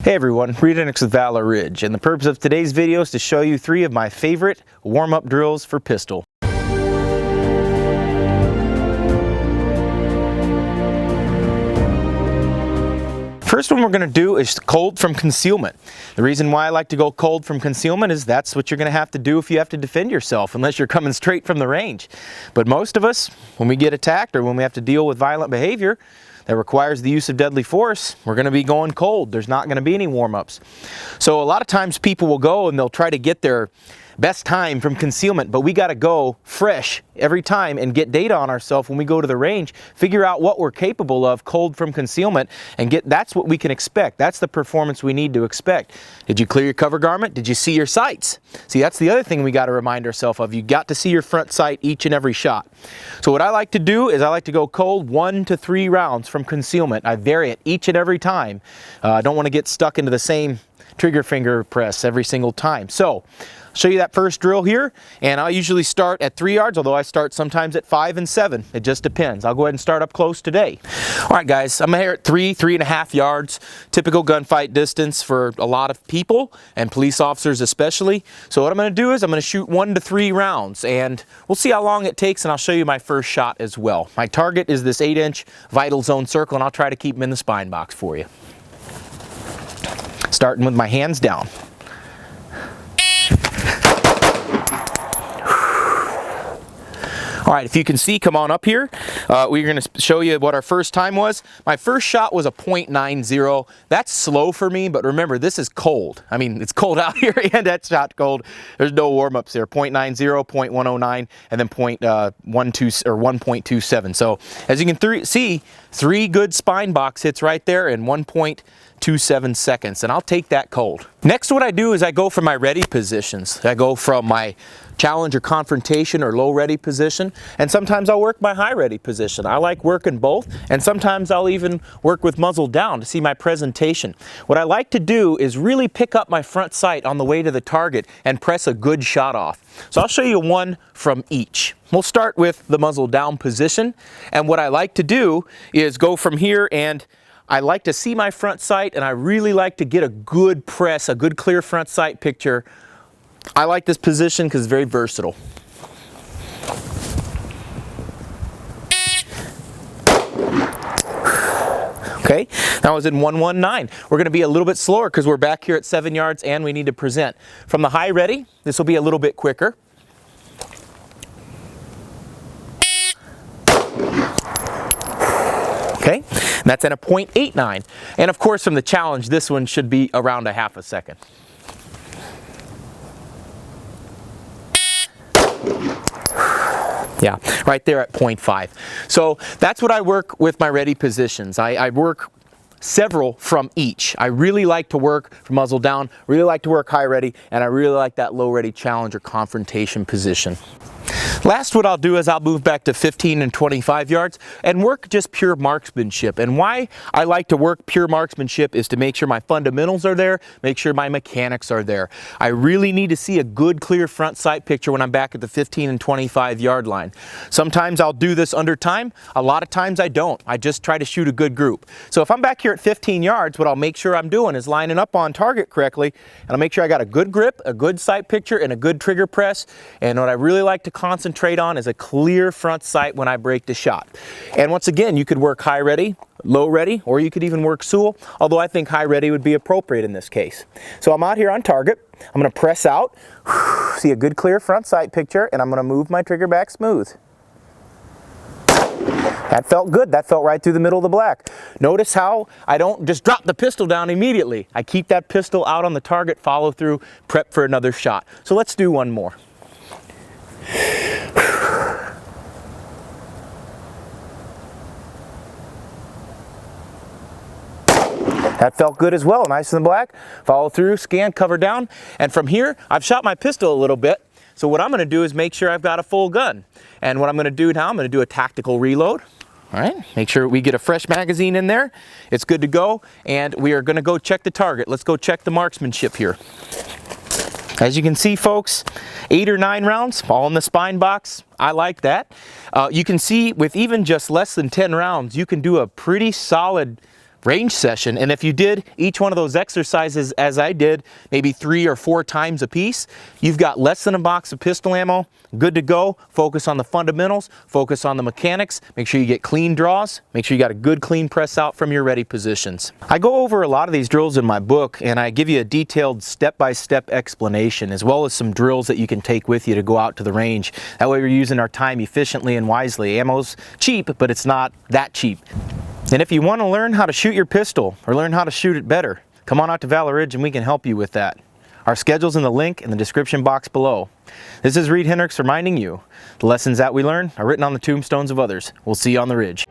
Hey everyone, Reid with Valor Ridge, and the purpose of today's video is to show you 3 of my favorite warm-up drills for pistol. First one we're going to do is cold from concealment. The reason why I like to go cold from concealment is that's what you're going to have to do if you have to defend yourself, unless you're coming straight from the range. But most of us, when we get attacked or when we have to deal with violent behavior that requires the use of deadly force, we're going to be going cold. There's not going to be any warm-ups. So a lot of times people will go and they'll try to get their best time from concealment, but we got to go fresh every time and get data on ourselves when we go to the range, figure out what we're capable of cold from concealment, and that's what we can expect. That's the performance we need to expect. Did you clear your cover garment? Did you see your sights? See, that's the other thing we got to remind ourselves of. You got to see your front sight each and every shot. So what I like to do is I like to go cold 1 to 3 rounds from concealment. I vary it each and every time. I don't want to get stuck into the same trigger finger press every single time. So show you that first drill here, and I'll usually start at 3 yards, although I start sometimes at 5 and 7. It just depends. I'll go ahead and start up close today. All right, guys, I'm here at 3.5 yards, typical gunfight distance for a lot of people and police officers especially. So what I'm going to do is I'm going to shoot 1 to 3 rounds, and we'll see how long it takes, and I'll show you my first shot as well. My target is this 8-inch vital zone circle, and I'll try to keep them in the spine box for you. Starting with my hands down. All right, if you can see, come on up here. We're going to show you what our first time was. My first shot was a .90. That's slow for me, but remember, this is cold. I mean, it's cold out here, and that's shot cold. There's no warm-ups there. .90, .109, and then .12 or 1.27. So as you can see, 3 good spine box hits right there in 1.27 seconds, and I'll take that cold. Next, what I do is I go for my ready positions. I go from my challenge or confrontation or low ready position, and sometimes I'll work my high ready position. I like working both, and sometimes I'll even work with muzzle down to see my presentation. What I like to do is really pick up my front sight on the way to the target and press a good shot off. So I'll show you one from each. We'll start with the muzzle down position, and what I like to do is go from here, and I like to see my front sight, and I really like to get a good press, a good clear front sight picture. I like this position because it's very versatile. Okay, that was in 119. We're going to be a little bit slower because we're back here at 7 yards and we need to present. From the high ready, this will be a little bit quicker. Okay, and that's at a .89. And of course, from the challenge, this one should be around a half a second. Yeah, right there at .5. So that's what I work with my ready positions. I work several from each. I really like to work from muzzle down, really like to work high ready, and I really like that low ready challenge or confrontation position. Last, what I'll do is I'll move back to 15 and 25 yards and work just pure marksmanship. And why I like to work pure marksmanship is to make sure my fundamentals are there, make sure my mechanics are there. I really need to see a good, clear front sight picture when I'm back at the 15 and 25 yard line. Sometimes I'll do this under time. A lot of times I don't. I just try to shoot a good group. So if I'm back here at 15 yards, what I'll make sure I'm doing is lining up on target correctly, and I'll make sure I got a good grip, a good sight picture, and a good trigger press. And what I really like to concentrate on is a clear front sight when I break the shot. And once again, you could work high ready, low ready, or you could even work Sewell, although I think high ready would be appropriate in this case. So I'm out here on target. I'm going to press out, see a good clear front sight picture, and I'm going to move my trigger back smooth. That felt good. That felt right through the middle of the black. Notice how I don't just drop the pistol down immediately. I keep that pistol out on the target, follow through, prep for another shot. So let's do one more. That felt good as well, nice in the black. Follow through, scan, cover down, and from here, I've shot my pistol a little bit, so what I'm going to do is make sure I've got a full gun. And what I'm going to do now, I'm going to do a tactical reload. All right, make sure we get a fresh magazine in there. It's good to go, and we are going to go check the target. Let's go check the marksmanship here. As you can see, folks, 8 or 9 rounds, all in the spine box. I like that. You can see with even just less than 10 rounds, you can do a pretty solid range session. And if you did each one of those exercises as I did, maybe 3 or 4 times a piece, you've got less than a box of pistol ammo, good to go. Focus on the fundamentals, focus on the mechanics, make sure you get clean draws, make sure you got a good clean press out from your ready positions. I go over a lot of these drills in my book, and I give you a detailed step-by-step explanation, as well as some drills that you can take with you to go out to the range. That way we're using our time efficiently and wisely. Ammo's cheap, but it's not that cheap. And if you want to learn how to shoot your pistol or learn how to shoot it better, come on out to Valor Ridge and we can help you with that. Our schedule's in the link in the description box below. This is Reid Henrichs reminding you, the lessons that we learn are written on the tombstones of others. We'll see you on the ridge.